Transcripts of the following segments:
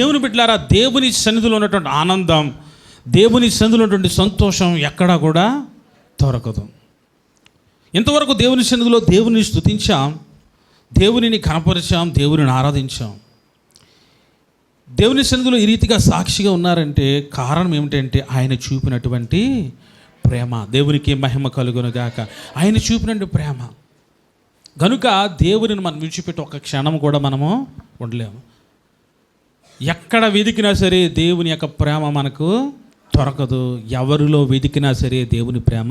దేవుని బిడ్డలారా, దేవుని సన్నిధిలో ఉన్నటువంటి ఆనందం, దేవుని సన్నిధిలో ఉన్నటువంటి సంతోషం ఎక్కడా కూడా దొరకదు. ఇంతవరకు దేవుని సన్నిధిలో దేవుని స్తుతించాం, దేవునిని కనపరిచాం, దేవునిని ఆరాధించాం. దేవుని సన్నిధిలో ఈ రీతిగా సాక్షిగా ఉన్నారంటే కారణం ఏమిటంటే ఆయన చూపినటువంటి ప్రేమ. దేవునికి మహిమ కలుగును గాక. ఆయన చూపినటువంటి ప్రేమ కనుక దేవునిని మనం విడిచిపెట్టి ఒక క్షణం కూడా మనము ఉండలేము. ఎక్కడ వెతికినా సరే దేవుని యొక్క ప్రేమ మనకు దొరకదు. ఎవరిలో వెతికినా సరే దేవుని ప్రేమ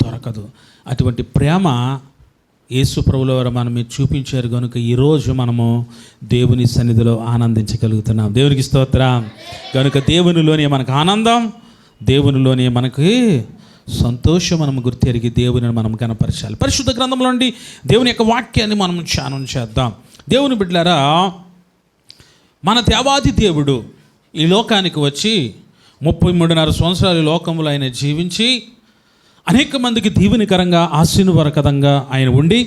దొరకదు. అటువంటి ప్రేమ యేసు ప్రభుల వారు మనం మీరు చూపించారు కనుక ఈరోజు మనము దేవుని సన్నిధిలో ఆనందించగలుగుతున్నాం. దేవునికి స్తోత్రం. కనుక దేవునిలోనే మనకు ఆనందం, దేవునిలోనే మనకి సంతోషం. మనం గుర్తెరిగి దేవుని మనం కనపరచాలి. పరిశుద్ధ గ్రంథంలో నుండి దేవుని యొక్క వాక్యాన్ని మనం ధ్యానం చేద్దాం. దేవుని బిడ్డలారా, మన దేవాది దేవుడు ఈ లోకానికి వచ్చి 33.5 సంవత్సరాలు ఈ లోకంలో ఆయన జీవించి అనేక మందికి దీవెనకరంగా ఆశీర్వాదకరంగా ఆయన ఉండి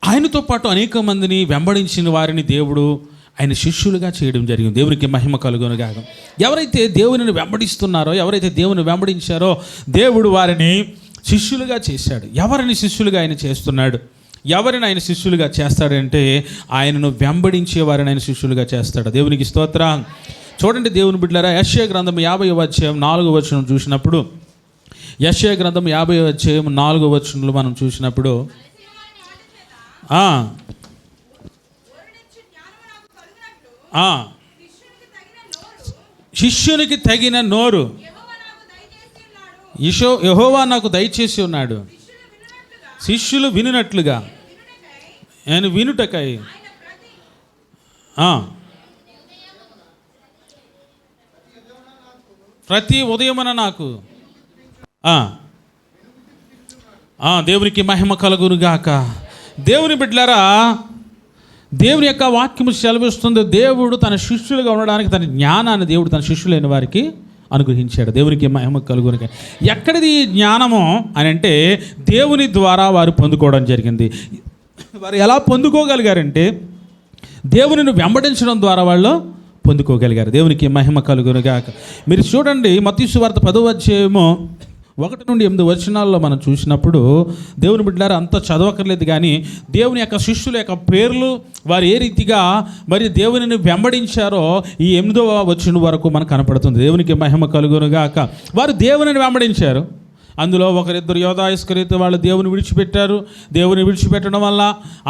ఆయనతో పాటు అనేక మందిని వెంబడించిన వారిని దేవుడు ఆయన శిష్యులుగా చేయడం జరిగింది. దేవునికి మహిమ కలుగును గాక. ఎవరైతే దేవునిని వెంబడిస్తున్నారో, ఎవరైతే దేవుని వెంబడించారో దేవుడు వారిని శిష్యులుగా చేశాడు. ఎవరిని శిష్యులుగా ఆయన చేస్తున్నాడు? ఎవరిని ఆయన శిష్యులుగా చేస్తాడంటే ఆయనను వెంబడించే వారిని ఆయన శిష్యులుగా చేస్తాడు. దేవునికి స్తోత్రం. చూడండి దేవుని బిడ్డలారా, యెషయా గ్రంథం 50వ అధ్యాయం 4వ వచనం చూసినప్పుడు, యెషయా గ్రంథం 50వ అధ్యాయం 4వ వచనంలో మనం చూసినప్పుడు శిష్యునికి తగిన నోరు యెహోవా నాకు దయచేసి ఉన్నాడు. శిష్యులు వినునట్లుగా నేను వినుటకై ప్రతి ఉదయమున నాకు దేవునికి మహిమ కలుగునుగాక. దేవుని బిడ్డలారా, దేవుని యొక్క వాక్యము సెలవిస్తుంది, దేవుడు తన శిష్యులుగా ఉండడానికి తన జ్ఞానాన్ని దేవుడు తన శిష్యులైన వారికి అనుగ్రహించాడు. దేవునికి మహిమ కలుగునుగాక. ఎక్కడిది ఈ జ్ఞానము అని అంటే దేవుని ద్వారా వారు పొందుకోవడం జరిగింది. వారు ఎలా పొందుకోగలిగారంటే దేవునిని వెంబడించడం ద్వారా వాళ్ళు పొందుకోగలిగారు. దేవునికి మహిమ కలుగునుగాక. మీరు చూడండి, మత్తయి సువార్త 10వ అధ్యాయము 1 నుండి 8 వచనాల్లో మనం చూసినప్పుడు, దేవుని బిడ్డలారా అంతా చదవకర్లేదు కానీ దేవుని యొక్క శిష్యుల యొక్క పేర్లు, వారు ఏ రీతిగా మరి దేవునిని వెంబడించారో ఈ 8వ వచనం వరకు మనకు కనపడుతుంది. దేవునికి మహిమ కలుగునుగాక. వారు దేవునిని వెంబడించారు. అందులో ఒకరిద్దరు యోధా ఇస్కరియోతు వాళ్ళు దేవుని విడిచిపెట్టారు. దేవుని విడిచిపెట్టడం వల్ల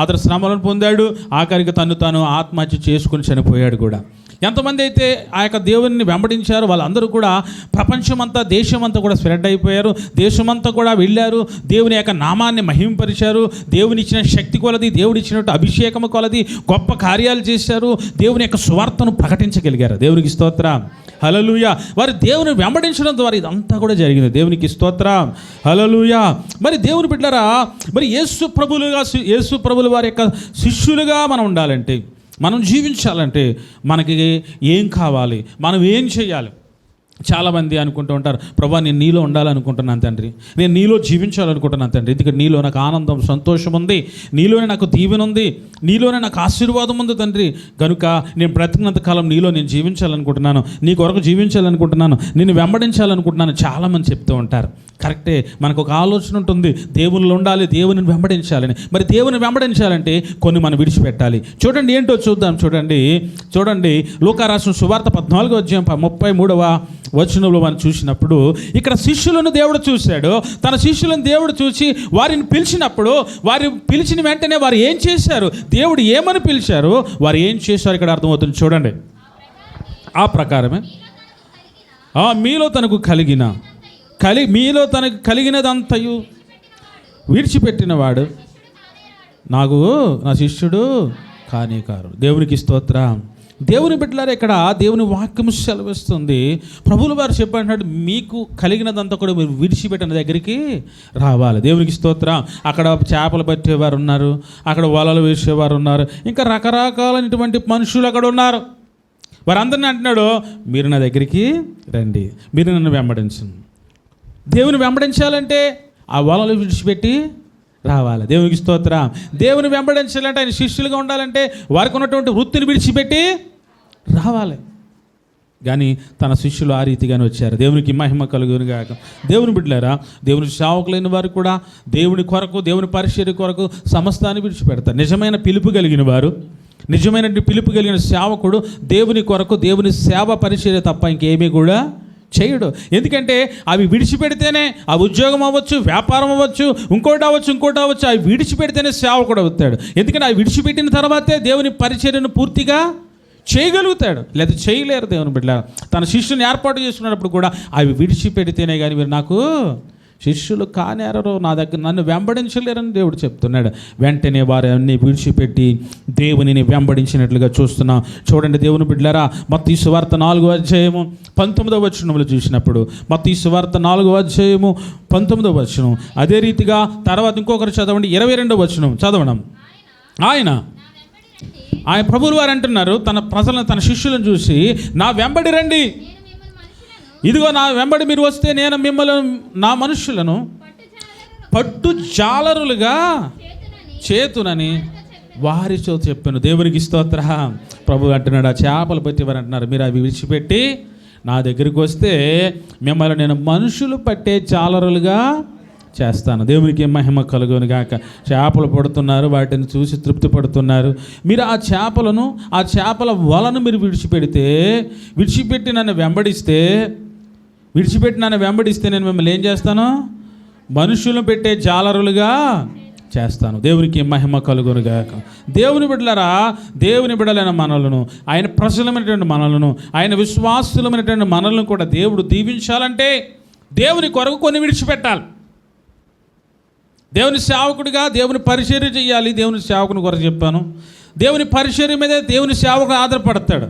అతను శ్రమలను పొందాడు. ఆఖరికి తాను ఆత్మహత్య చేసుకుని చనిపోయాడు కూడా. ఎంతమంది అయితే ఆ యొక్క దేవుని వెంబడించారో వాళ్ళందరూ కూడా ప్రపంచమంతా, దేశమంతా కూడా స్ప్రెడ్ అయిపోయారు. దేశమంతా కూడా వెళ్ళారు. దేవుని యొక్క నామాన్ని మహింపరిచారు. దేవుని ఇచ్చిన శక్తి కొలది, దేవుని ఇచ్చినట్టు అభిషేకము కొలది గొప్ప కార్యాలు చేశారు. దేవుని యొక్క సువార్తను ప్రకటించగలిగారు. దేవునికి స్తోత్రం. హల్లెలూయా. వారు దేవుని వెంబడించడం ద్వారా ఇదంతా కూడా జరిగింది. దేవునికి స్తోత్రం. హల్లెలూయా. మరి దేవుని బిడ్డలారా, మరి యేసు ప్రభుల వారి యొక్క శిష్యులుగా మనం ఉండాలంటే, మనం జీవించాలంటే మనకి ఏం కావాలి, మనం ఏం చేయాలి? చాలామంది అనుకుంటూ ఉంటారు, ప్రభా నేను నీలో ఉండాలనుకుంటున్నాను తండ్రి, నేను నీలో జీవించాలనుకుంటున్నాను తండ్రి, ఎందుకంటే నీలో నాకు ఆనందం, సంతోషం ఉంది, నీలోనే నాకు దీవెన ఉంది, నీలోనే నాకు ఆశీర్వాదం ఉంది తండ్రి, కనుక నేను బ్రతికినంత కాలం నీలో నేను జీవించాలనుకుంటున్నాను, నీ కొరకు జీవించాలనుకుంటున్నాను, నిన్ను వెంబడించాలనుకుంటున్నాను. చాలామంది చెప్తూ ఉంటారు. కరెక్టే, మనకు ఒక ఆలోచన ఉంటుంది, దేవునిలో ఉండాలి, దేవుని వెంబడించాలని. మరి దేవుని వెంబడించాలంటే కొన్ని మనం విడిచిపెట్టాలి. చూడండి ఏంటో చూద్దాం. చూడండి లూకా రాసిన సువార్త 14వ అధ్యాయం 33వ వచనంలో మనం చూసినప్పుడు, ఇక్కడ శిష్యులను దేవుడు చూశాడు. తన శిష్యులను దేవుడు చూసి వారిని పిలిచినప్పుడు, వారి పిలిచిన వెంటనే వారు ఏం చేశారు, దేవుడు ఏమని పిలిచారు, వారు ఏం చేశారు ఇక్కడ అర్థమవుతుంది. చూడండి, ఆ ప్రకారమే మీలో తనకు కలిగినదంతయు విడిచిపెట్టినవాడు నా శిష్యుడు కారు. దేవునికి స్తోత్రం. దేవుని బిడ్డలారా, ఇక్కడ దేవుని వాక్యము సెలవిస్తుంది. ప్రభువుల వారు చెప్పంటున్నాడు, మీకు కలిగినదంతా కూడా మీరు విడిచిపెట్టిన దగ్గరికి రావాలి. దేవునికి స్తోత్రం. అక్కడ చేపలు పట్టేవారు ఉన్నారు, అక్కడ వలలు వేసేవారు ఉన్నారు, ఇంకా రకరకాలైనటువంటి మనుషులు అక్కడ ఉన్నారు. వారందరినీ అంటున్నాడు, మీరు నా దగ్గరికి రండి, మీరు నన్ను వెంబడించండి. దేవుని వెంబడించాలంటే ఆ వలలు విడిచిపెట్టి రావాలి. దేవునికి స్తోత్రం. దేవుని వెంబడించాలంటే, ఆయన శిష్యులుగా ఉండాలంటే వారికి ఉన్నటువంటి వృత్తిని విడిచిపెట్టి రావాలి. కానీ తన శిష్యులు ఆ రీతిగానే వచ్చారు. దేవునికి మహిమ కలుగును గాక. దేవుని బిడ్డలారా, దేవుని సేవకులైన వారు కూడా దేవుని కొరకు, దేవుని పరిచర్య కొరకు సమస్తాన్ని విడిచిపెడతారు. నిజమైన పిలుపు కలిగిన వారు, నిజమైన పిలుపు కలిగిన సేవకుడు దేవుని కొరకు, దేవుని సేవ పరిచర్య తప్ప ఇంకేమీ కూడా చేయడు. ఎందుకంటే అవి విడిచిపెడితేనే, ఆ ఉద్యోగం అవ్వచ్చు, వ్యాపారం అవ్వచ్చు, ఇంకోటి అవ్వచ్చు, అవి విడిచిపెడితేనే సేవకుడు అవుతాడు. ఎందుకంటే అవి విడిచిపెట్టిన తర్వాతే దేవుని పరిచర్యను పూర్తిగా చేయగలుగుతాడు, లేదా చేయలేరు. దేవుని బిడ్డ తన శిష్యుని ఏర్పాటు చేసుకున్నప్పుడు కూడా అవి విడిచిపెడితేనే కానీ మీరు నాకు శిష్యులు కానేరరు, నా దగ్గర నన్ను వెంబడించలేరని దేవుడు చెప్తున్నాడు. వెంటనే వారు అన్నీ విడిచిపెట్టి దేవునిని వెంబడించినట్లుగా చూస్తున్నాం. చూడండి దేవుని బిడ్డలారా, మత్తయి సువార్త 4వ అధ్యాయము 19వ వచనంలో చూసినప్పుడు, మత్తయి సువార్త 4వ అధ్యాయము 19వ వచనం, అదే రీతిగా తర్వాత ఇంకొకరు చదవండి 22వ వచనం చదవడం. ఆయన ప్రభువులు వారు అంటున్నారు తన ప్రజలను, తన శిష్యులను చూసి, నా వెంబడి రండి, ఇదిగో నా వెంబడి మీరు వస్తే నేను మిమ్మల్ని, నా మనుషులను పట్టు జాలరులుగా చేతునని వారితో చెప్పాను. దేవునికి స్తోత్ర. ప్రభు అంటున్నాడు, ఆ చేపలు పట్టేవారు అంటున్నారు, మీరు అవి విడిచిపెట్టి నా దగ్గరికి వస్తే మిమ్మల్ని నేను మనుషులు పట్టే జాలరులుగా చేస్తాను. దేవునికి మహిమ కలుగును గాక. చేపలు పడుతున్నారు, వాటిని చూసి తృప్తి పడుతున్నారు. మీరు ఆ చేపలను, ఆ చేపల వలను మీరు విడిచిపెట్టి నన్ను వెంబడిస్తే నేను మిమ్మల్ని ఏం చేస్తాను? మనుషులను పెట్టే జాలరులుగా చేస్తాను. దేవునికి మహిమ కలుగును గాక. దేవుని బిడ్డలారా, దేవుని బిడ్డలైన మనలను, ఆయన ప్రజలమైనటువంటి మనలను, ఆయన విశ్వాసులమైనటువంటి మనలను కూడా దేవుడు దీవించాలంటే దేవుని కొరకు కొన్ని విడిచిపెట్టాలి. దేవుని సేవకుడిగా దేవుని పరిచర్య చేయాలి. దేవుని సేవకుని కొరకు చెప్పాను. దేవుని పరిచర్య మీదే దేవుని సేవకుడు ఆధారపడతాడు.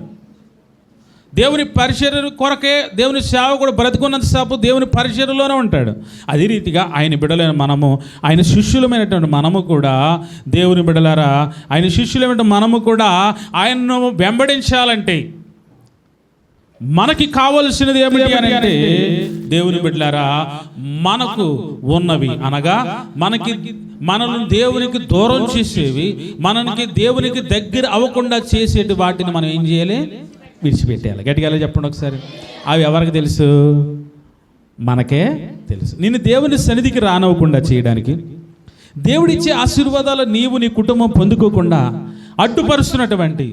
దేవుని పరిచర్య కొరకే దేవుని సేవకుడు బ్రతుకున్నంతసేపు దేవుని పరిచర్యలోనే ఉంటాడు. అదే రీతిగా ఆయన బిడ్డలైన మనము, ఆయన శిష్యులమైనటువంటి మనము కూడా, దేవుని బిడ్డలారా, ఆయన శిష్యులైన మనము కూడా ఆయనను వెంబడించాలంటే మనకి కావలసినది ఏమిటి అంటే, దేవుని బిడ్డలారా, మనకు ఉన్నవి అనగా మనల్ని దేవునికి దూరం చేసేవి, మనకి దేవునికి దగ్గర అవ్వకుండా చేసేటి వాటిని మనం ఏం చేయాలి? విడిచిపెట్టాలి. గట్టిగా చెప్పండి ఒకసారి. అవి ఎవరికి తెలుసు? మనకే తెలుసు. నిన్ను దేవుని సన్నిధికి రానివ్వకుండా చేయడానికి, దేవుడిచ్చే ఆశీర్వాదాలు నీవు నీ కుటుంబం పొందుకోకుండా అడ్డుపరుస్తున్నటువంటి,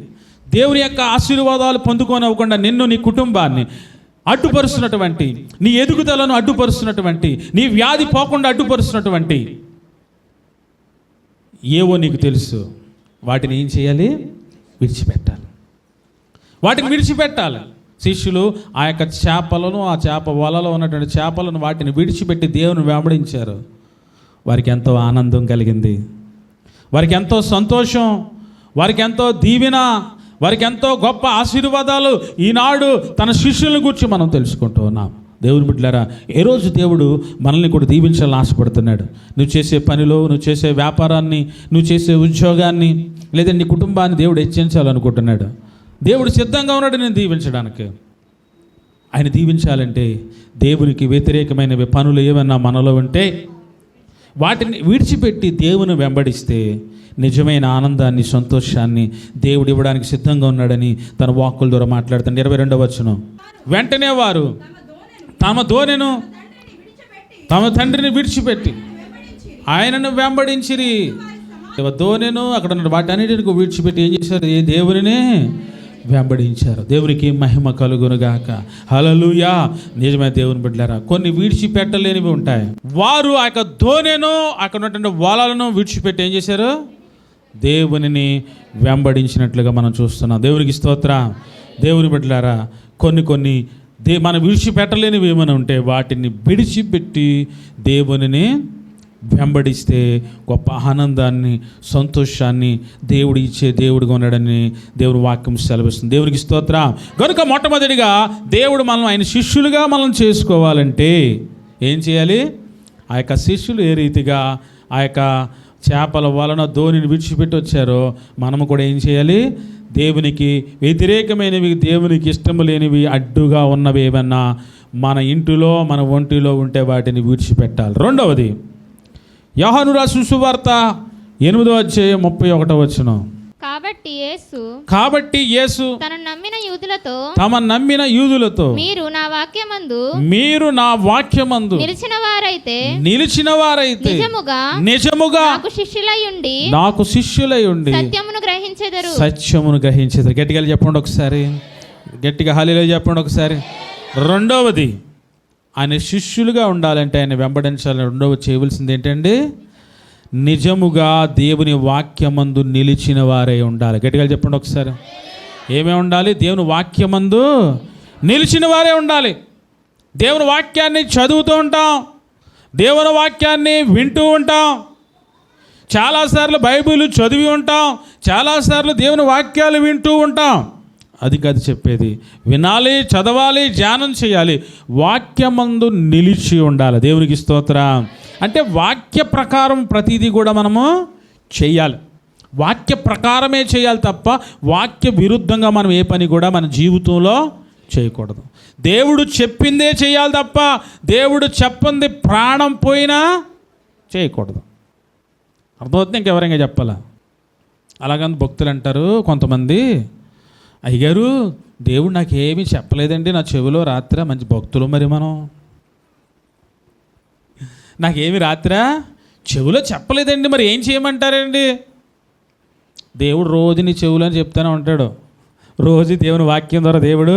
దేవుని యొక్క ఆశీర్వాదాలు పొందుకోనివ్వకుండా నిన్ను, నీ కుటుంబాన్ని అడ్డుపరుస్తున్నటువంటి, నీ ఎదుగుదలను అడ్డుపరుస్తున్నటువంటి, నీ వ్యాధి పోకుండా అడ్డుపరుస్తున్నటువంటి ఏవో నీకు తెలుసు. వాటిని ఏం చేయాలి? విడిచిపెట్టాలి. వాటిని విడిచిపెట్టాలి. శిష్యులు ఆ యొక్క చేపలను, ఆ చేప వలలో ఉన్నటువంటి చేపలను, వాటిని విడిచిపెట్టి దేవుని వెంబడించారు. వారికి ఎంతో ఆనందం కలిగింది, వారికి ఎంతో సంతోషం, వారికి ఎంతో దీవెన, వారికి ఎంతో గొప్ప ఆశీర్వాదాలు ఈనాడు తన శిష్యులను గురించి మనం తెలుసుకుంటూ ఉన్నాం. దేవుని బిడ్డలారా, ఏ రోజు దేవుడు మనల్ని కూడా దీవించాలని ఆశపడుతున్నాడు. నువ్వు చేసే పనిలో, నువ్వు చేసే వ్యాపారాన్ని, నువ్వు చేసే ఉద్యోగాన్ని, లేదా నీ కుటుంబాన్ని దేవుడు హెచ్చించాలనుకుంటున్నాడు. దేవుడు సిద్ధంగా ఉన్నాడు నేను దీవించడానికి. ఆయన దీవించాలంటే దేవునికి వ్యతిరేకమైనవి పనులు ఏమన్నా మనలో ఉంటే వాటిని విడిచిపెట్టి దేవుని వెంబడిస్తే నిజమైన ఆనందాన్ని, సంతోషాన్ని దేవుడు ఇవ్వడానికి సిద్ధంగా ఉన్నాడని తన వాక్కుల ద్వారా మాట్లాడుతాడు. 22వ వచనం, వెంటనే వారు తమ దోనెను, తమ తండ్రిని విడిచిపెట్టి ఆయనను వెంబడించిరి. దోనెను అక్కడ ఉన్న వాటన్నిటిని విడిచిపెట్టి ఏం చేశారు? ఏ దేవునినే వెంబడించారు. దేవునికి మహిమ కలుగునుగాక. హల్లెలూయా. నిజమే దేవుని బిడ్డలారా, కొన్ని విడిచిపెట్టలేనివి ఉంటాయి. వారు ఆ యొక్క దోనెను, అక్కడ ఉన్నటువంటి వలలను విడిచిపెట్టి ఏం చేశారు? దేవునిని వెంబడించినట్లుగా మనం చూస్తున్నాం. దేవునికి స్తోత్రం. దేవుని బిడ్డలారా, కొన్ని మనం విడిచిపెట్టలేనివి ఏమైనా ఉంటే వాటిని విడిచిపెట్టి దేవునిని వెంబడిస్తే గొప్ప ఆనందాన్ని, సంతోషాన్ని దేవుడు ఇచ్చే దేవుడుగా ఉన్నాడని దేవుని వాక్యం సెలవిస్తుంది. దేవునికి స్తోత్రం. కనుక మొట్టమొదటిగా దేవుడు ఆయన శిష్యులుగా మనం చేసుకోవాలంటే ఏం చేయాలి? ఆ యొక్క శిష్యులు ఏ రీతిగా ఆ యొక్క చేపల వలన ధోనిని విడిచిపెట్టి వచ్చారో మనము కూడా ఏం చేయాలి? దేవునికి వ్యతిరేకమైనవి, దేవునికి ఇష్టము లేనివి, అడ్డుగా ఉన్నవి ఏమన్నా మన ఇంటిలో, మన ఒంటిలో ఉంటే వాటిని విడిచిపెట్టాలి. రెండవది, యోహాను రాసిన సువార్త 8వ అధ్యాయం 31వ వచనం. కాబట్టి యేసు తమ నమ్మిన యూదులతో మీరు నా వాక్యమందు నిలిచిన వారైతే నిజముగా నాకు శిష్యులై ఉండి సత్యమును గ్రహించెదరు. గట్టిగా చెప్పండి ఒకసారి, గట్టిగా హల్లెలూయా చెప్పండి ఒకసారి. రెండవది, ఆయన శిష్యులుగా ఉండాలంటే, ఆయన వెంబడించాలని రెండవది చేయవలసింది ఏంటండి? నిజముగా దేవుని వాక్యమందు నిలిచిన వారై ఉండాలి. గట్టిగా చెప్పండి ఒకసారి. ఏమేమి ఉండాలి? దేవుని వాక్యమందు నిలిచిన వారే ఉండాలి. దేవుని వాక్యాన్ని చదువుతూ ఉంటాం, దేవుని వాక్యాన్ని వింటూ ఉంటాం, చాలాసార్లు బైబిల్ చదివి ఉంటాం, చాలాసార్లు దేవుని వాక్యాలు వింటూ ఉంటాం. అది కాదు చెప్పేది. వినాలి, చదవాలి, ధ్యానం చేయాలి, వాక్యమందు నిలిచి ఉండాలి. దేవునికి స్తోత్రం. అంటే వాక్య ప్రకారం ప్రతిదీ కూడా మనము చేయాలి. వాక్య ప్రకారమే చేయాలి తప్ప వాక్య విరుద్ధంగా మనం ఏ పని కూడా మన జీవితంలో చేయకూడదు. దేవుడు చెప్పిందే చేయాలి తప్ప దేవుడు చెప్పంది ప్రాణం పోయినా చేయకూడదు. అర్థమవుతుంది? ఇంకెవరైనా చెప్పాలా? అలాగని భక్తులు అంటారు కొంతమంది, అయ్యగారు దేవుడు నాకేమీ చెప్పలేదండి నా చెవిలో రాత్రి. మంచి భక్తులు మరి మనం. నాకేమి రాత్రా చెవులో చెప్పలేదండి, మరి ఏం చేయమంటారండి? దేవుడు రోజు నీ చెవులు అని చెప్తూనే ఉంటాడు. రోజు దేవుని వాక్యం ద్వారా దేవుడు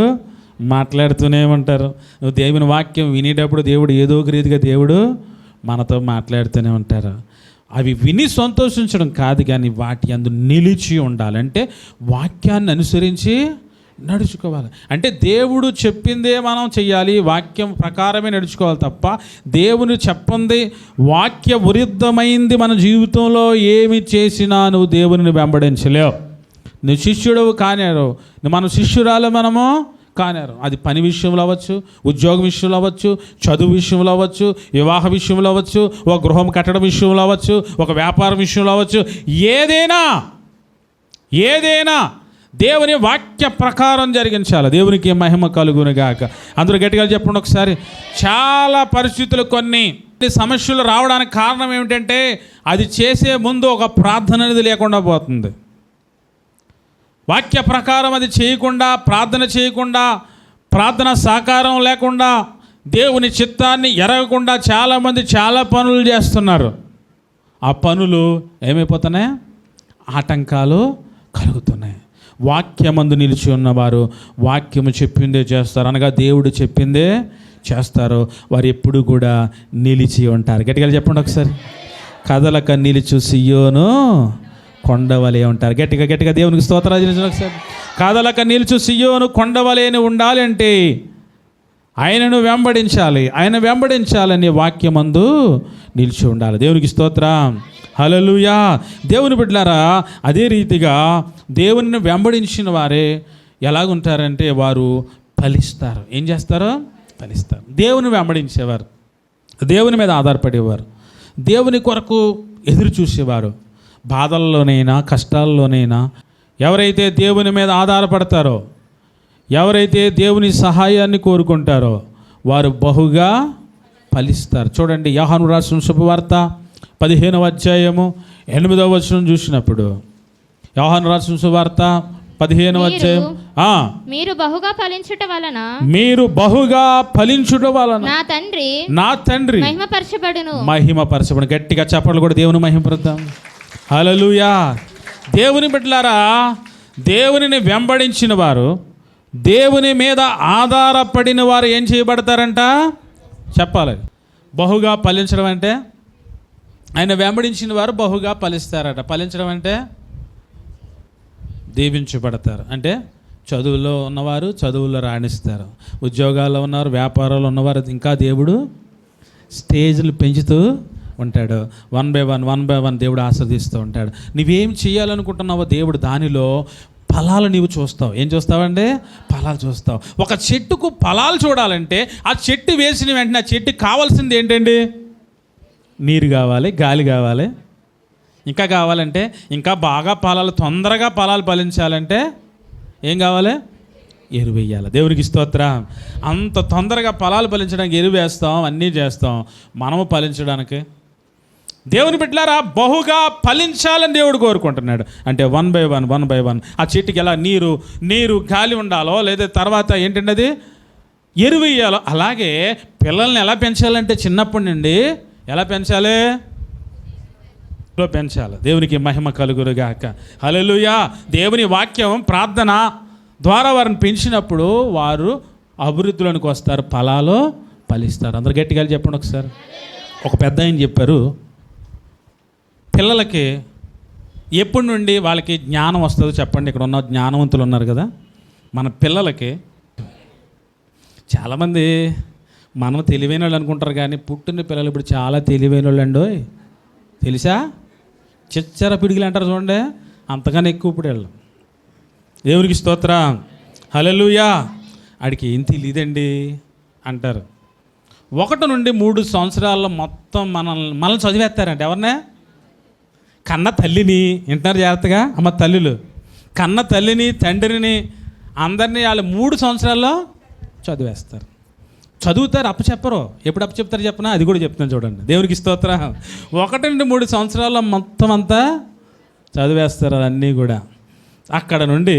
మాట్లాడుతూనే ఉంటారు. నువ్వు దేవుని వాక్యం వినేటప్పుడు దేవుడు ఏదో ఒక రీతిగా దేవుడు మనతో మాట్లాడుతూనే ఉంటారు. అవి విని సంతోషించడం కాదు, కానీ వాటి అందు నిలిచి ఉండాలంటే వాక్యాన్ని అనుసరించి నడుచుకోవాలి. అంటే దేవుడు చెప్పిందే మనం చెయ్యాలి, వాక్యం ప్రకారమే నడుచుకోవాలి తప్ప దేవుని చెప్పింది వాక్య విరుద్ధమైంది మన జీవితంలో ఏమి చేసినా నువ్వు దేవుని వెంబడించలేవు. నువ్వు శిష్యుడు కానేరు, మన శిష్యురాలు మనము కానేరు. అది పని విషయంలో అవ్వచ్చు, ఉద్యోగం విషయంలో అవ్వచ్చు, చదువు విషయంలో అవ్వచ్చు, వివాహ విషయంలో అవ్వచ్చు, ఒక గృహం కట్టడం విషయంలో అవ్వచ్చు, ఒక వ్యాపారం విషయంలో అవ్వచ్చు, ఏదైనా దేవుని వాక్య ప్రకారం జరిగించాలి. దేవునికి మహిమ కలుగునుగాక. అందరూ గట్టిగా చెప్పండి ఒకసారి. చాలా పరిస్థితులు, కొన్ని సమస్యలు రావడానికి కారణం ఏమిటంటే అది చేసే ముందు ఒక ప్రార్థన అనేది లేకుండా పోతుంది. వాక్య ప్రకారం అది చేయకుండా, ప్రార్థన చేయకుండా, ప్రార్థన సహకారం లేకుండా, దేవుని చిత్తాన్ని ఎరగకుండా చాలామంది చాలా పనులు చేస్తున్నారు. ఆ పనులు ఏమైపోతున్నాయి? ఆటంకాలు కలుగుతున్నాయి. వాక్యమందు నిలిచి ఉన్నవారు వాక్యము చెప్పిందే చేస్తారు, అనగా దేవుడు చెప్పిందే చేస్తారు. వారు ఎప్పుడు కూడా నిలిచి ఉంటారు. గట్టిగా చెప్పండి ఒకసారి. కదలక నిలిచి సియోను కొండవలే ఉంటారు. గట్టిగా దేవునికి స్తోత్రాలు ఒకసారి. కదలక నిలుచు సియోను కొండవలేని ఉండాలి అంటే ఆయనను వెంబడించాలి. ఆయన వెంబడించాలని వాక్యమందు నిలిచి ఉండాలి. దేవునికి స్తోత్రం. హల్లెలూయా. దేవుని బిడ్డలారా, అదే రీతిగా దేవుని వెంబడించిన వారే ఎలాగుంటారంటే వారు ఫలిస్తారు. ఏం చేస్తారో ఫలిస్తారు. దేవుని వెంబడించేవారు, దేవుని మీద ఆధారపడేవారు, దేవుని కొరకు ఎదురు చూసేవారు, బాధల్లోనైనా కష్టాల్లోనైనా ఎవరైతే దేవుని మీద ఆధారపడతారో, ఎవరైతే దేవుని సహాయాన్ని కోరుకుంటారో వారు బహుగా ఫలిస్తారు. చూడండి, యోహాను రాసిన శుభవార్త 15వ అధ్యాయము 8వ వచనం చూసినప్పుడు, యోహాను రాసిన శుభవార్త 15వ అధ్యాయం, మీరు బహుగా ఫలించుట వలన నా తండ్రి మహిమపరచబడును. గట్టిగా చెప్పలు కూడా దేవుని మహిమపడతాం. హల్లెలూయా. దేవుని బిడ్డలారా, దేవునిని వెంబడించిన వారు, దేవుని మీద ఆధారపడిన వారు ఏం చేయబడతారంట చెప్పాలి. బహుగా ఫలించడం అంటే ఆయన వెంబడించిన వారు బహుగా ఫలిస్తారట. ఫలించడం అంటే దీవించబడతారు. అంటే చదువులో ఉన్నవారు చదువుల్లో రాణిస్తారు, ఉద్యోగాల్లో ఉన్నారు, వ్యాపారాల్లో ఉన్నవారు ఇంకా దేవుడు స్టేజ్లు పెంచుతూ ఉంటాడు. వన్ బై వన్ దేవుడు ఆస్వాదిస్తూ ఉంటాడు. నువ్వేం చేయాలనుకుంటున్నావో దేవుడు దానిలో ఫలాలు నీవు చూస్తావు. ఏం చూస్తావంటే ఫలాలు చూస్తావు. ఒక చెట్టుకు ఫలాలు చూడాలంటే ఆ చెట్టు వేసిన వెంటనే ఆ చెట్టుకు కావాల్సింది ఏంటండి? నీరు కావాలి, గాలి కావాలి. ఇంకా కావాలంటే ఇంకా బాగా ఫలాలు, తొందరగా ఫలాలు ఫలించాలంటే ఏం కావాలి? ఎరువు వేయాలి. దేవునికి స్తోత్రం. అంత తొందరగా ఫలాలు ఫలించడానికి ఎరువు వేస్తాం, అన్నీ చేస్తాం. మనము ఫలించడానికి దేవుని బిడ్డలారా, బహుగా ఫలించాలని దేవుడు కోరుకుంటున్నాడు. అంటే 1 by 1 ఆ చెట్టుకి ఎలా నీరు గాలి ఉండాలో, లేదా తర్వాత ఏంటంటే అది ఎరువు వేయాలో, అలాగే పిల్లల్ని ఎలా పెంచాలంటే చిన్నప్పటి నుండి ఎలా పెంచాలి? పెంచాలి. దేవునికి మహిమ కలుగురుగాక. హల్లెలూయా. దేవుని వాక్యం ప్రార్థన ద్వారా వారిని పెంచినప్పుడు వారు అభివృద్ధిలోనికి వస్తారు, ఫలాలు ఫలిస్తారు. అందరు గట్టిగా చెప్పండి ఒకసారి. ఒక పెద్ద ఆయన చెప్పారు, పిల్లలకి ఎప్పటి నుండి వాళ్ళకి జ్ఞానం వస్తుందో చెప్పండి. ఇక్కడ ఉన్న జ్ఞానవంతులు ఉన్నారు కదా, మన పిల్లలకి చాలామంది మనం తెలివైన వాళ్ళు అనుకుంటారు, కానీ పుట్టిన పిల్లలు ఇప్పుడు చాలా తెలివైన వాళ్ళు అండి. తెలుసా? చిచ్చర పిడిగిలు అంటారు చూడండి, అంతగానే ఎక్కువ ఇప్పుడు వాళ్ళు. దేవునికి స్తోత్రం. హల్లెలూయా. ఆడికి ఏం తెలియదండి అంటారు. 1 నుండి 3 సంవత్సరాల్లో మొత్తం మనల్ని చదివేస్తారంట. ఎవరినే? కన్న తల్లిని. వింటున్నారు జాగ్రత్తగా అమ్మ తల్లులు? కన్న తల్లిని, తండ్రిని, అందరినీ వాళ్ళు 3 సంవత్సరాల్లో చదివేస్తారు. చదువుతారు, అప్పచెప్పరు. ఎప్పుడు అప్పచెప్తారు చెప్పనా? అది కూడా చెప్తాను చూడండి. దేవునికి స్తోత్రం. 1 నుండి 3 సంవత్సరాల్లో మొత్తం అంతా చదివేస్తారు అన్నీ కూడా. అక్కడ నుండి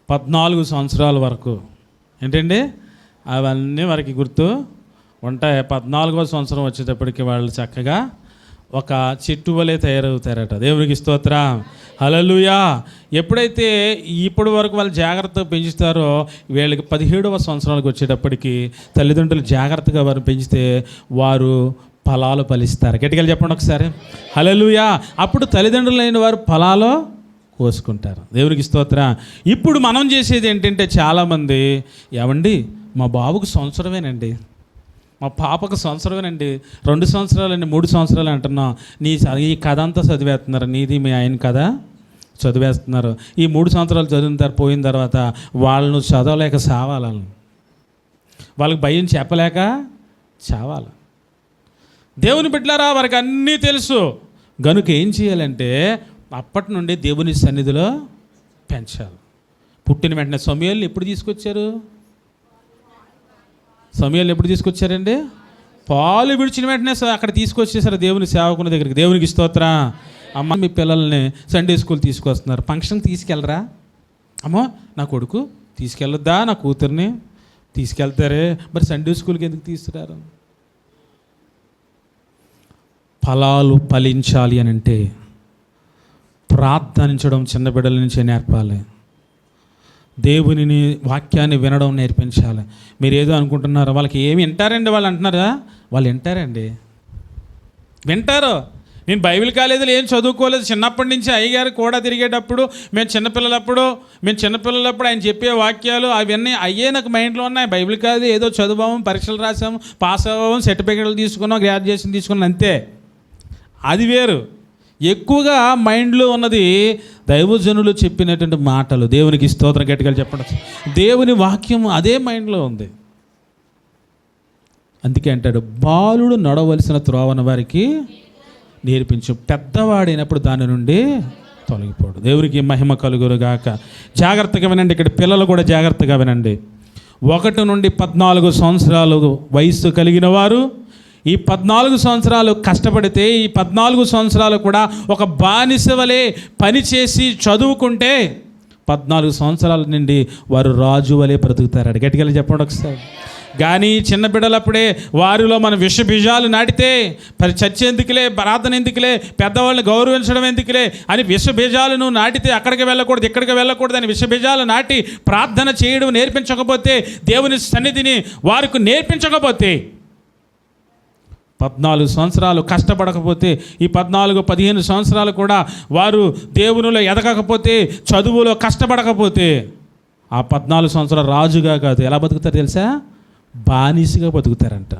14 సంవత్సరాల వరకు ఏంటండి అవన్నీ వారికి గుర్తు ఉంటాయి. 14వ సంవత్సరం వచ్చేటప్పటికి వాళ్ళు చక్కగా ఒక చెట్టు వలె తయారవుతారట. దేవునికి స్తోత్రం. హల్లెలూయా. ఎప్పుడైతే ఇప్పటి వరకు వాళ్ళు జాగ్రత్తగా పెంచుతారో, వీళ్ళకి 17వ సంవత్సరాలకు వచ్చేటప్పటికి తల్లిదండ్రులు జాగ్రత్తగా వారిని పెంచితే వారు ఫలాలు ఫలిస్తారు. గట్టిగా చెప్పండి ఒకసారి. హల్లెలూయా. అప్పుడు తల్లిదండ్రులైన వారు ఫలాలు కోసుకుంటారు. దేవునికి స్తోత్రం. ఇప్పుడు మనం చేసేది ఏంటంటే, చాలామంది ఏమండి మా బాబుకు సంవత్సరమేనండి, మా పాపకు సంవత్సరమేనండి, 2 సంవత్సరాలండి, 3 సంవత్సరాలు అంటున్నాం, ఈ కథ అంతా చదివేస్తున్నారు. నీది మీ ఆయన కథ చదివేస్తున్నారు. ఈ 3 సంవత్సరాలు చదివిన పోయిన తర్వాత వాళ్ళను చదవలేక సావాలి, వాళ్ళకి భయం చెప్పలేక చావాలి. దేవుని బిడ్డలారా, వారికి అన్నీ తెలుసు గనుక ఏం చేయాలంటే అప్పటి నుండి దేవుని సన్నిధిలో పెంచాలి. పుట్టిన వెంటనే సమూయేలుని ఎప్పుడు తీసుకొచ్చారు? సమూయేలుని ఎప్పుడు తీసుకొచ్చారండి? పాలు విడిచిన వెంటనే అక్కడ తీసుకొచ్చేసారు దేవుని సేవకుని దగ్గరికి. దేవునికి స్తోత్రం. అమ్మ మీ పిల్లల్ని సండే స్కూల్ తీసుకొస్తున్నారు, ఫంక్షన్కి తీసుకెళ్ళరా? అమ్మో నా కొడుకు తీసుకెళ్ళొద్దా, నా కూతుర్ని తీసుకెళ్తారే, మరి సండే స్కూల్కి ఎందుకు తీసుకురారు? ఫలాలు ఫలించాలి అని అంటే ప్రార్థించడం చిన్న బిడ్డల నుంచే నేర్పాలి. దేవుని వాక్యాన్ని వినడం నేర్పించాలి. మీరు ఏదో అనుకుంటున్నారు, వాళ్ళకి ఏమి వింటారండి వాళ్ళు అంటున్నారా? వాళ్ళు వింటారండి, వింటారు. నేను బైబిల్ కాలేజీలో ఏం చదువుకోలేదు, చిన్నప్పటి నుంచి అయ్యగారు కూడా తిరిగేటప్పుడు మేము చిన్నపిల్లలప్పుడు ఆయన చెప్పే వాక్యాలు అవన్నీ అయ్యే నాకు మైండ్లో ఉన్నాయి. బైబిల్ కాదు ఏదో చదువాము, పరీక్షలు రాసాము, పాస్ అవ్వము, సర్టిఫికెట్లు తీసుకున్నాం, గ్రాడ్యుయేషన్ తీసుకున్నాం, అంతే. అది వేరు. ఎక్కువగా మైండ్లో ఉన్నది దైవజనులు చెప్పినటువంటి మాటలు. దేవునికి స్తోత్రం. గట్టిగా చెప్పండి. దేవుని వాక్యం అదే మైండ్లో ఉంది. అందుకే అంటాడు, బాలుడు నడవలసిన త్రోవను వారికి నేర్పించు, పెద్దవాడైనప్పుడు దాని నుండి తొలగిపోడు. దేవునికి మహిమ కలుగురుగాక. జాగ్రత్తగా వినండి, ఇక్కడ పిల్లలు కూడా జాగ్రత్తగా వినండి. 1 నుండి 14 సంవత్సరాలు వయస్సు కలిగిన వారు ఈ 14 సంవత్సరాలు కష్టపడితే, ఈ 14 సంవత్సరాలు కూడా ఒక బానిస వలె పనిచేసి చదువుకుంటే 14 సంవత్సరాల నుండి వారు రాజు వలె బ్రతుకుతారు. గట్టిగా చెప్పండి ఒకసారి. కానీ చిన్న బిడ్డలప్పుడే వారిలో మన విష బీజాలు నాటితే, చర్చ ఎందుకులే, ప్రార్థన ఎందుకులే, పెద్దవాళ్ళని గౌరవించడం ఎందుకులే అని విష బీజాలను నాటితే, అక్కడికి వెళ్ళకూడదు ఇక్కడికి వెళ్ళకూడదు అని విష బీజాలు నాటి ప్రార్థన చేయడం నేర్పించకపోతే, దేవుని సన్నిధిని వారికి నేర్పించకపోతే, 14 సంవత్సరాలు కష్టపడకపోతే, ఈ 14-15 సంవత్సరాలు కూడా వారు దేవునిలో ఎదగకపోతే, చదువులో కష్టపడకపోతే, ఆ 14 సంవత్సరాలు రాజుగా కాదు ఎలా బతుకుతారు తెలుసా? బానిసగా బతుకుతారంట.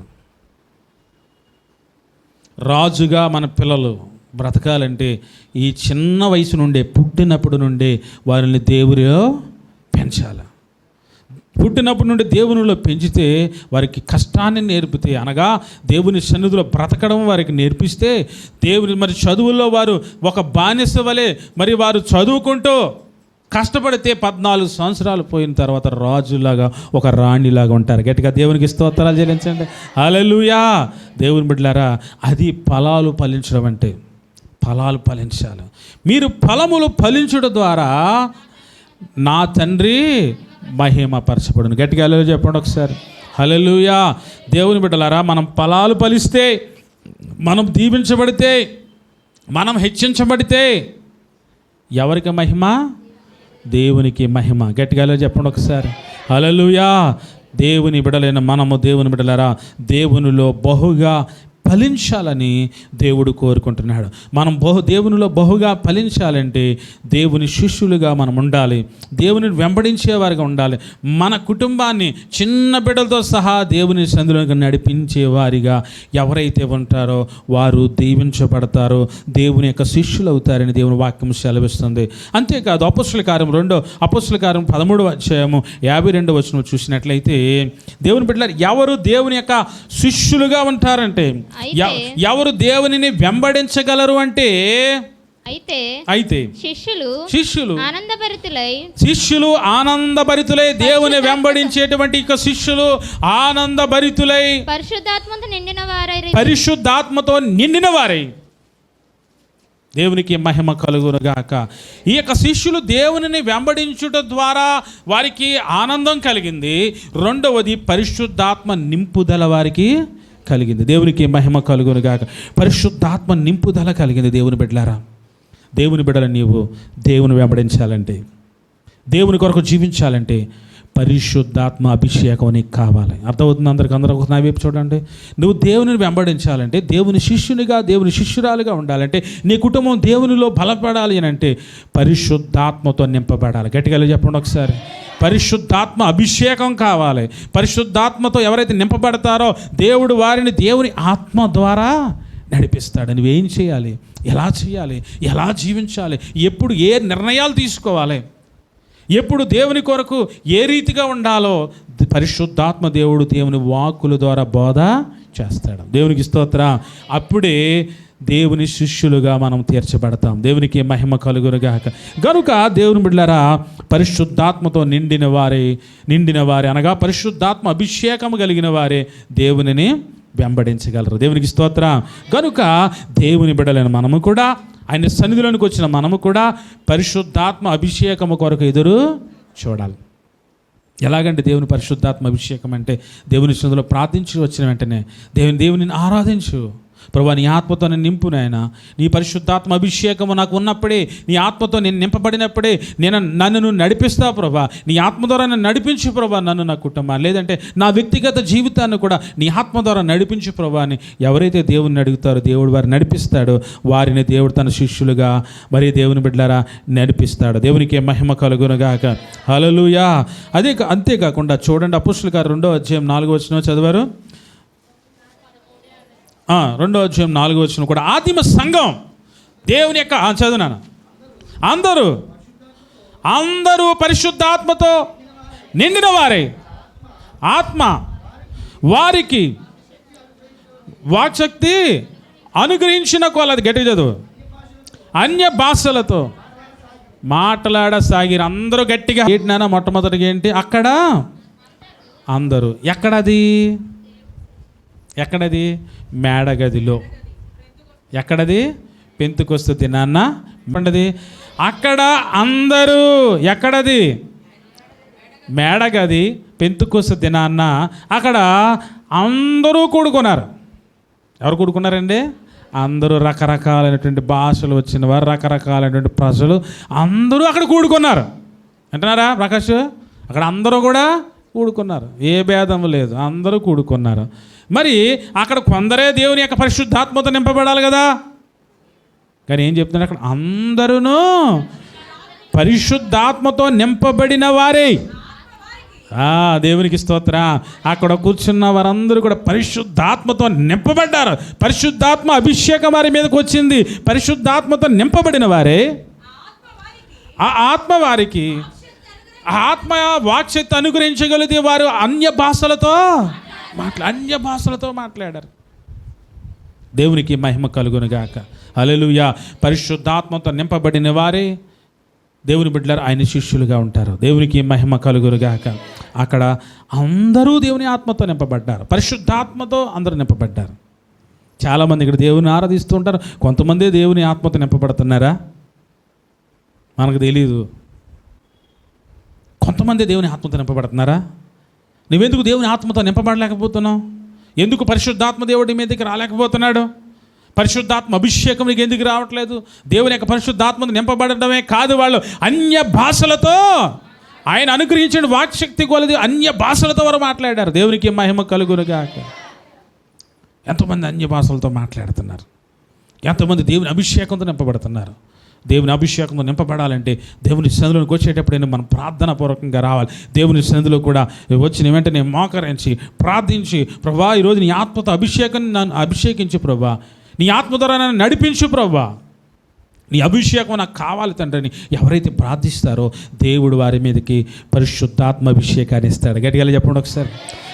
రాజుగా మన పిల్లలు బ్రతకాలంటే ఈ చిన్న వయసు నుండే, పుట్టినప్పటి నుండే వారిని దేవుడిలో పెంచాలి. పుట్టినప్పటి నుండి దేవునిలో పెంచితే వారికి కష్టాన్ని నేర్పితే, అనగా దేవుని సన్నిధిలో బ్రతకడం వారికి నేర్పిస్తే, దేవుని మరి చదువుల్లో వారు ఒక బానిస వలె మరి వారు చదువుకుంటూ కష్టపడితే 14 సంవత్సరాలు పోయిన తర్వాత రాజులాగా ఒక రాణిలాగా ఉంటారు. గట్టిగా దేవునికి స్తోత్రాలు చెల్లించండి. హల్లెలూయా. దేవుని బిడ్డలారా, అది ఫలాలు ఫలించడం అంటే. ఫలాలు ఫలించాలి. మీరు ఫలములు ఫలించడం ద్వారా నా తండ్రి మహిమపరచబడును. గట్టిగా హల్లెలూయా చెప్పండి ఒకసారి. హల్లెలూయా. దేవుని బిడ్డలారా, మనం ఫలాలు ఫలిస్తే, మనం దీవించబడితే, మనం హెచ్చించబడితే ఎవరికి మహిమ? దేవునికి మహిమ. గట్టిగా హల్లెలూయా చెప్పండి ఒకసారి. హల్లెలూయా. దేవుని బిడ్డలైన మనము, దేవుని బిడ్డలారా, దేవునిలో బహుగా ఫలించాలని దేవుడు కోరుకుంటున్నాడు. మనం దేవునిలో బహుగా ఫలించాలంటే దేవుని శిష్యులుగా మనం ఉండాలి. దేవుని వెంబడించేవారిగా ఉండాలి. మన కుటుంబాన్ని చిన్న బిడ్డలతో సహా దేవుని సందులోకి నడిపించే వారిగా ఎవరైతే ఉంటారో వారు దీవించబడతారో, దేవుని యొక్క శిష్యులు అవుతారని దేవుని వాక్యం సెలవిస్తుంది. అంతేకాదు అపొస్తలుల కార్యం 13వ అధ్యాయము 52వ వచనం చూసినట్లయితే, దేవుని బిడ్డలారా, ఎవరు దేవుని యొక్క శిష్యులుగా ఉంటారంటే, ఎవరు దేవునిని వెంబడించగలరు అంటే, అయితే శిష్యులు ఆనందభరితులై దేవుని వెంబడించేటువంటి శిష్యులు ఆనందభరితులై పరిశుద్ధాత్మతో నిండిన వారై. దేవునికి మహిమ కలుగునుగాక. ఈ యొక్క శిష్యులు దేవునిని వెంబడించుట ద్వారా వారికి ఆనందం కలిగింది. రెండవది పరిశుద్ధాత్మ నింపుదల వారికి కలిగింది. దేవునికి మహిమ కలుగునుగాక. పరిశుద్ధాత్మ నింపుదల కలిగింది. దేవుని బిడ్డలారా, దేవుని బిడ్డల నీవు దేవుని వెంబడించాలంటే, దేవుని కొరకు జీవించాలంటే పరిశుద్ధాత్మ అభిషేకం నీకు కావాలి. అర్థమవుతుంది అందరూ నా వైపు చూడండి. నువ్వు దేవునిని వెంబడించాలంటే, దేవుని శిష్యునిగా, దేవుని శిష్యురాలుగా ఉండాలంటే, నీ కుటుంబం దేవునిలో బలపడాలి అని అంటే పరిశుద్ధాత్మతో నింపబడాలి. గట్టిగా చెప్పండి ఒకసారి. పరిశుద్ధాత్మ అభిషేకం కావాలి. పరిశుద్ధాత్మతో ఎవరైతే నింపబడతారో దేవుడు వారిని దేవుని ఆత్మ ద్వారా నడిపిస్తాడు. నువ్వేం చేయాలి, ఎలా చేయాలి, ఎలా జీవించాలి, ఎప్పుడు ఏ నిర్ణయాలు తీసుకోవాలి, ఎప్పుడు దేవుని కొరకు ఏ రీతిగా ఉండాలో పరిశుద్ధాత్మ దేవుడు దేవుని వాక్కుల ద్వారా బోధ చేస్తాడు. దేవునికి స్తోత్రం. అప్పుడే దేవుని శిష్యులుగా మనం తీర్చబడతాం. దేవునికి మహిమ కలుగునుగాక. గనుక దేవుని బిడ్డలారా, పరిశుద్ధాత్మతో నిండిన వారే అనగా పరిశుద్ధాత్మ అభిషేకం కలిగిన వారే దేవునిని వెంబడించగలరు. దేవునికి స్తోత్రం. గనుక దేవుని బిడ్డలైన మనము కూడా, ఆయన సన్నిధిలోనికి వచ్చిన మనము కూడా పరిశుద్ధాత్మ అభిషేకము కొరకు ఎదురు చూడాలి. ఎలాగంటే దేవుని పరిశుద్ధాత్మ అభిషేకం అంటే, దేవుని సన్నిధిలో ప్రార్థించి వచ్చిన వెంటనే దేవునిని ఆరాధించు. ప్రభువా, నీ ఆత్మతో నేను నింపు నాయనా. నీ పరిశుద్ధాత్మ అభిషేకము నాకు ఉన్నప్పుడే, నీ ఆత్మతో నేను నింపబడినప్పుడే నన్ను నువ్వు నడిపిస్తావు ప్రభా. నీ ఆత్మ ద్వారా నన్ను నడిపించు ప్రభా, నన్ను, నా కుటుంబాన్ని, లేదంటే నా వ్యక్తిగత జీవితాన్ని కూడా నీ ఆత్మ ద్వారా నడిపించు ప్రభా అని ఎవరైతే దేవుని అడుగుతారో దేవుడు వారిని నడిపిస్తాడో వారిని దేవుడు తన శిష్యులుగా మరి దేవుని బిడ్డలారా నడిపిస్తాడు. దేవునికి మహిమ కలుగునుగాక. హల్లెలూయా. అంతేకాకుండా చూడండి, అపొస్తలుల కార్యం 2వ అధ్యాయం 4వ వచనం చదివారు. 2వ అధ్యాయం 4వ వచనం కూడా ఆదిమ సంఘం దేవుని యొక్క చదువునాను అందరూ పరిశుద్ధాత్మతో నిండిన వారే, ఆత్మ వారికి వాక్శక్తి అనుగ్రహించిన కొలది, గట్టి చదువు, అన్య భాషలతో మాట్లాడసాగిరు. అందరూ గట్టిగా ఏంటినా మొట్టమొదటిగా ఏంటి అక్కడ అందరూ. ఎక్కడది మేడగదిలో. ఎక్కడది? పెంతెకొస్తు దినాన్న పండది. అక్కడ అందరూ. ఎక్కడది? మేడగది. పెంతెకొస్తు దినాన్న అక్కడ అందరూ కూడుకున్నారు. ఎవరు కూడుకున్నారండి? అందరూ రకరకాలైనటువంటి భాషలు వచ్చిన వారు, రకరకాలైనటువంటి ప్రజలు అందరూ అక్కడ కూడుకున్నారు. అంటున్నారా ప్రకాష్? అక్కడ అందరూ కూడా కూడుకున్నారు. ఏ భేదం లేదు, అందరూ కూడుకున్నారు. మరి అక్కడ కొందరే దేవుని యొక్క పరిశుద్ధాత్మతో నింపబడాలి కదా. కానీ ఏం చెప్తున్నారు అక్కడ? అందరూ పరిశుద్ధాత్మతో నింపబడిన వారే. దేవునికి స్తోత్రం. అక్కడ కూర్చున్న వారందరూ కూడా పరిశుద్ధాత్మతో నింపబడ్డారు. పరిశుద్ధాత్మ అభిషేకం వారి మీదకి వచ్చింది. పరిశుద్ధాత్మతో నింపబడిన వారే. ఆ ఆత్మ వారికి, ఆ ఆత్మ వాక్శక్తి అనుగ్రహించగలిగితే వారు అన్య భాషలతో మాట్లాడారు. దేవునికి మహిమ కలుగునుగాక. హల్లెలూయా. పరిశుద్ధాత్మతో నింపబడిన వారే దేవుని బిడ్డలారా ఆయన శిష్యులుగా ఉంటారు. దేవునికి మహిమ కలుగురుగాక. అక్కడ అందరూ దేవుని ఆత్మతో నింపబడ్డారు, పరిశుద్ధాత్మతో అందరూ నింపబడ్డారు. చాలామంది ఇక్కడ దేవుని ఆరాధిస్తూ ఉంటారు, కొంతమంది దేవుని ఆత్మతో నింపబడుతున్నారా మనకు తెలీదు. కొంతమంది దేవుని ఆత్మతో నింపబడుతున్నారా? నువ్వెందుకు దేవుని ఆత్మతో నింపబడలేకపోతున్నావు? ఎందుకు పరిశుద్ధాత్మ దేవుడి మీదకి రాలేకపోతున్నాడు? పరిశుద్ధాత్మ అభిషేకం నీకు ఎందుకు రావట్లేదు? దేవుని యొక్క పరిశుద్ధాత్మను నింపబడటమే కాదు, వాళ్ళు అన్య భాషలతో ఆయన అనుగ్రహించిన వాక్శక్తి కొలది అన్య భాషలతో వారు మాట్లాడారు. దేవునికి మహిమ కలుగునుగాక. ఎంతోమంది అన్య భాషలతో మాట్లాడుతున్నారు, ఎంతోమంది దేవుని అభిషేకంతో నింపబడుతున్నారు. దేవుని అభిషేకంతో నింపబడాలంటే దేవుని సన్నిధిలోకి వచ్చేటప్పుడు మనం ప్రార్థన పూర్వకంగా రావాలి. దేవుని సన్నిధిలో కూడా వచ్చిన వెంటనే మోకరించి ప్రార్థించి, ప్రభా ఈరోజు నీ ఆత్మతో నన్ను అభిషేకించు ప్రభా, నీ ఆత్మ ద్వారా నన్ను నడిపించు ప్రభా, నీ అభిషేకం నాకు కావాలి తండ్రిని ఎవరైతే ప్రార్థిస్తారో దేవుడు వారి మీదకి పరిశుద్ధాత్మ అభిషేకాన్ని ఇస్తాడు. గట్టిగా చెప్పండి ఒకసారి.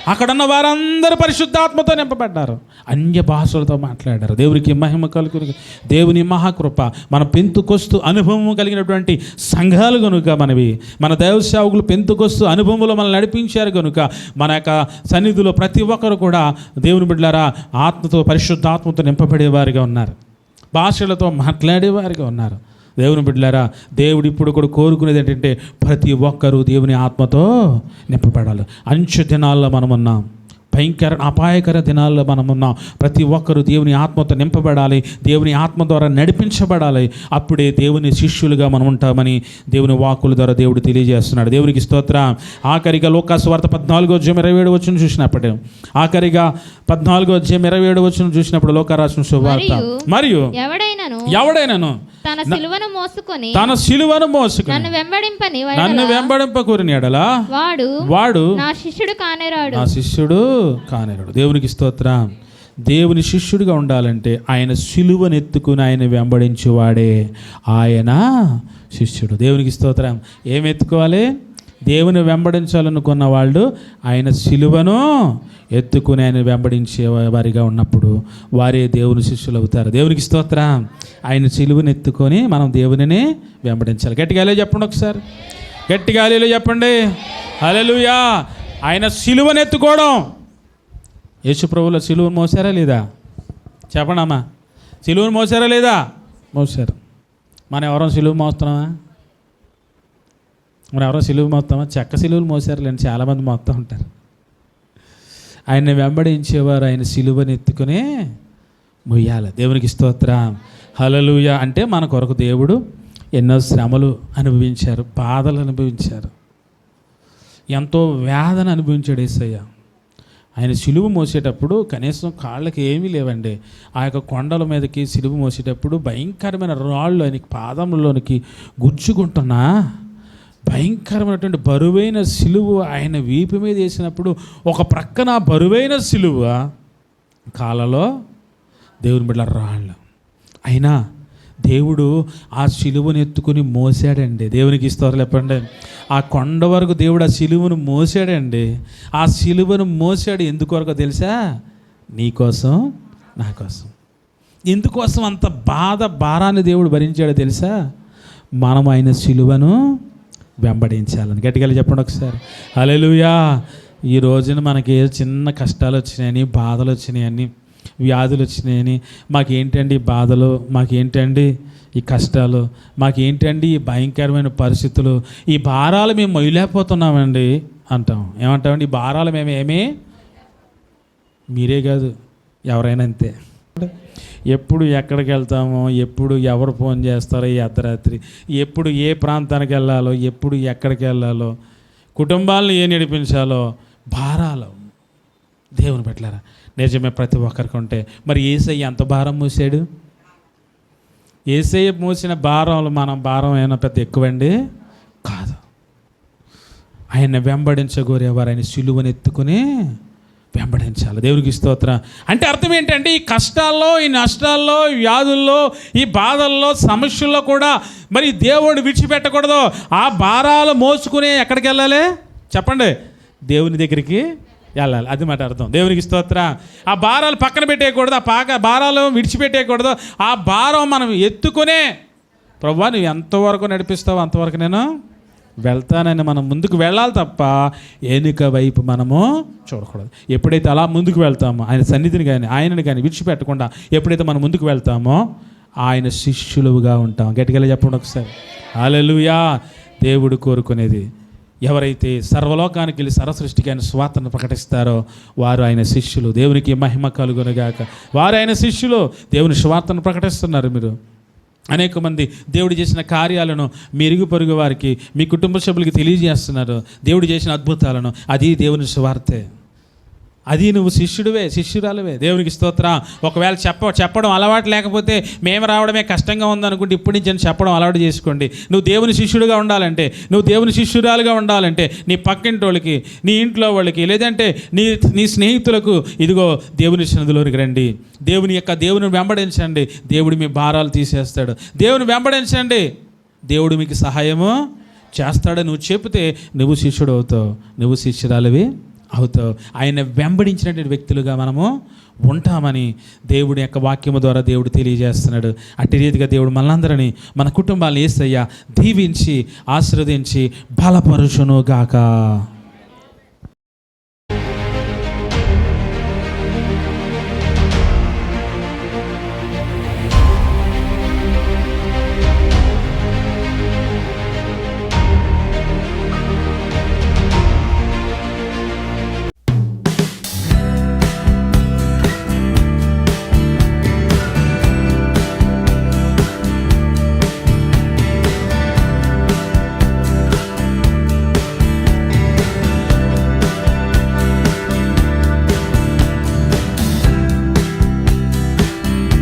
అక్కడున్న వారందరూ పరిశుద్ధాత్మతో నింపబడ్డారు, అన్య భాషలతో మాట్లాడారు. దేవునికి మహిమ కలుగును. దేవుని మహాకృప, మన పెంతుకొస్తు అనుభవం కలిగినటువంటి సంఘాలు కనుక మనవి, మన దైవ సేవకులు పెంతుకొస్తు అనుభవంలో మనల్ని నడిపించారు కనుక మన యొక్క సన్నిధిలో ప్రతి ఒక్కరు కూడా దేవుని బిడ్డలారా ఆత్మతో పరిశుద్ధాత్మతో నింపబడేవారిగా ఉన్నారు, భాషలతో మాట్లాడేవారిగా ఉన్నారు. దేవుని బిడ్డలారా దేవుడు ఇప్పుడు కూడా కోరుకునేది ఏంటంటే ప్రతి ఒక్కరూ దేవుని ఆత్మతో నింపబడాలి. అంచె దినాల్లో మనం ఉన్నాం, భయంకర అపాయకర దినాల్లో మనం ఉన్నాం. ప్రతి ఒక్కరూ దేవుని ఆత్మతో నింపబడాలి, దేవుని ఆత్మ ద్వారా నడిపించబడాలి. అప్పుడే దేవుని శిష్యులుగా మనం ఉంటామని దేవుని వాక్కుల ద్వారా దేవుడు తెలియజేస్తున్నాడు. దేవునికి స్తోత్రం. ఆఖరిగా లూకాసు వార్త 14:27 చూసినప్పుడు, ఆఖరిగా 14:27 చూసినప్పుడు లోకా రాసిన సువార్త, మరియు ఎవడైనను తన సిలువను మోసుకొని నన్ను వెంబడింపకూరిన ఎడలా వాడు నా శిష్యుడు కానేరాడు. దేవునికి స్తోత్రం. దేవుని శిష్యుడిగా ఉండాలంటే ఆయన సిలువను ఎత్తుకుని ఆయన వెంబడించేవాడే ఆయన శిష్యుడు. దేవునికి స్తోత్రం. ఏం ఎత్తుకోవాలి? దేవుని వెంబడించాలనుకున్న వాళ్ళు ఆయన సిలువను ఎత్తుకుని ఆయన వెంబడించే వారిగా ఉన్నప్పుడు వారే దేవుని శిష్యులు అవుతారు. దేవునికి స్తోత్రం. ఆయన సిలువను ఎత్తుకొని మనం దేవునిని వెంబడించాలి. గట్టిగా హల్లెలూయా చెప్పండి ఒకసారి. గట్టిగా హల్లెలూయా చెప్పండి. హల్లెలూయా. ఆయన సిలువను ఎత్తుకోవడం. యేసు ప్రభువుల సిలువను మోసారా లేదా? చెప్పండి అమ్మా, సిలువను మోసారా లేదా? మోసారు. మనం ఎవరో సిలువ మోస్తున్నామా? మనం ఎవరో సిలువ మోస్తామా? చెక్క సిలువలు మోసారు లేని చాలామంది మోస్తూ ఉంటారు. ఆయన్ని వెంబడించేవారు ఆయన సిలువను ఎత్తుకునే మొయ్యాలి. దేవునికి స్తోత్రం. హల్లెలూయా. అంటే మన కొరకు దేవుడు ఎన్నో శ్రమలు అనుభవించారు, బాధలు అనుభవించారు, ఎంతో వేదన అనుభవించాడు యేసయ్య. ఆయన సిలువ మోసేటప్పుడు కనీసం కాళ్ళకి ఏమీ లేవండి. ఆ యొక్క కొండల మీదకి సిలువ మోసేటప్పుడు భయంకరమైన రాళ్ళు ఆయనకి పాదముల్లోనికి గుచ్చుకుంటున్నా భయంకరమైనటువంటి బరువైన సిలువ ఆయన వీపు మీద వేసినప్పుడు ఒక ప్రక్కన బరువైన సిలువ, కాళ్ళలో దేవుని బిడ్డల రాళ్ళు. అయినా దేవుడు ఆ సిలువను ఎత్తుకుని మోసాడండి. దేవునికి స్తోత్రం చెప్పండి. ఆ కొండ వరకు దేవుడు ఆ సిలువను మోసాడండి. ఆ సిలువను మోసాడు ఎందుకొరకు తెలుసా? నీకోసం, నా కోసం. ఎందుకోసం అంత భారాన్ని దేవుడు భరించాడో తెలుసా? మనం ఆయన సిలువను వెంబడించాలని. గట్టిగా చెప్పండి ఒకసారి. హల్లెలూయా. ఈ రోజున మనకి చిన్న కష్టాలు వచ్చినాయని, బాధలు వచ్చినాయని, వ్యాధులు వచ్చినాయని, మాకేంటండి ఈ బాధలు, మాకేంటండి ఈ కష్టాలు, మాకేంటండి ఈ భయంకరమైన పరిస్థితులు, ఈ భారాలు మేము మొయ్యలేకపోతున్నామండి అంటాం. ఏమంటామండి? ఈ భారాలు మేమేమీ, మీరే కాదు ఎవరైనా అంతే. ఎప్పుడు ఎక్కడికి వెళ్తామో, ఎప్పుడు ఎవరు ఫోన్ చేస్తారో ఈ అర్ధరాత్రి, ఎప్పుడు ఏ ప్రాంతానికి వెళ్ళాలో, ఎప్పుడు ఎక్కడికి వెళ్ళాలో, కుటుంబాలను ఏ నడిపించాలో భారాలు. దేవుని పెట్టారా నిజమే ప్రతి ఒక్కరికి ఉంటే. మరి యేసయ్య ఎంత భారం మోసాడు? యేసయ్య మోసిన భారంలో మనం భారం ఏమైనా పెద్ద ఎక్కువండి? కాదు. ఆయన వెంబడించగోరేవారు ఆయన సిలువను ఎత్తుకుని వెంబడించాలి. దేవునికి స్తోత్రం. అంటే అర్థం ఏంటంటే ఈ కష్టాల్లో, ఈ నష్టాల్లో, ఈ వ్యాధుల్లో, ఈ బాధల్లో, సమస్యల్లో కూడా మరి దేవుడిని విడిచిపెట్టకూడదు. ఆ భారాలు మోసుకుని ఎక్కడికి వెళ్ళాలి చెప్పండి? దేవుని దగ్గరికి వెళ్ళాలి. అది మాట అర్థం. దేవునికి స్తోత్రం. ఆ భారాలు పక్కన పెట్టేయకూడదు, భారాలు విడిచిపెట్టేయకూడదు. ఆ భారం మనం ఎత్తుకునే ప్రభువా నువ్వు ఎంతవరకు నడిపిస్తావో అంతవరకు నేను వెళ్తానని మనం ముందుకు వెళ్ళాలి తప్ప వెనుక వైపు మనము చూడకూడదు. ఎప్పుడైతే అలా ముందుకు వెళ్తామో ఆయన సన్నిధిని కానీ ఆయనని కానీ విడిచిపెట్టకుండా ఎప్పుడైతే మనం ముందుకు వెళ్తామో ఆయన శిష్యులుగా ఉంటాం. గట్టిగా చెప్పండి ఒకసారి. హల్లెలూయా. దేవుడు కోరుకునేది ఎవరైతే సర్వలోకానికి వెళ్ళి సర్వసృష్టికి ఆయన స్వార్థను ప్రకటిస్తారో వారు ఆయన శిష్యులు. దేవునికి మహిమ కలుగునుగాక. వారు ఆయన శిష్యులు. దేవుని స్వార్థను ప్రకటిస్తున్నారు. మీరు అనేక మంది దేవుడు చేసిన కార్యాలను మీ ఇరుగు పొరుగు వారికి, మీ కుటుంబ సభ్యులకి తెలియజేస్తున్నారు. దేవుడు చేసిన అద్భుతాలను. అది దేవుని స్వార్థే. అది నువ్వు శిష్యుడివే, శిష్యురాలువే. దేవునికి స్తోత్రం. ఒకవేళ చెప్పడం అలవాటు లేకపోతే మేము రావడమే కష్టంగా ఉందనుకుంటే ఇప్పటి నుంచి అని చెప్పడం అలవాటు చేసుకోండి. నువ్వు దేవుని శిష్యుడిగా ఉండాలంటే, నువ్వు దేవుని శిష్యురాలుగా ఉండాలంటే నీ పక్కింటి వాళ్ళకి, నీ ఇంట్లో వాళ్ళకి, లేదంటే నీ స్నేహితులకు ఇదిగో దేవుని సన్నిధిలోనికి రండి, దేవుని వెంబడించండి, దేవుడు మీ భారాలు తీసేస్తాడు. దేవుని వెంబడించండి, దేవుడు మీకు సహాయము చేస్తాడని నువ్వు చెబితే నువ్వు శిష్యుడు అవుతావు, నువ్వు శిష్యురాలివి అవుతావు. ఆయన వెంబడించినటువంటి వ్యక్తులుగా మనము ఉంటామని దేవుడి యొక్క వాక్యము ద్వారా దేవుడు తెలియజేస్తున్నాడు. అట్టి రీతిగా దేవుడు మనందరినీ, మన కుటుంబాలను యేసయ్య దీవించి ఆశీర్వదించి బలపరుచును గాక.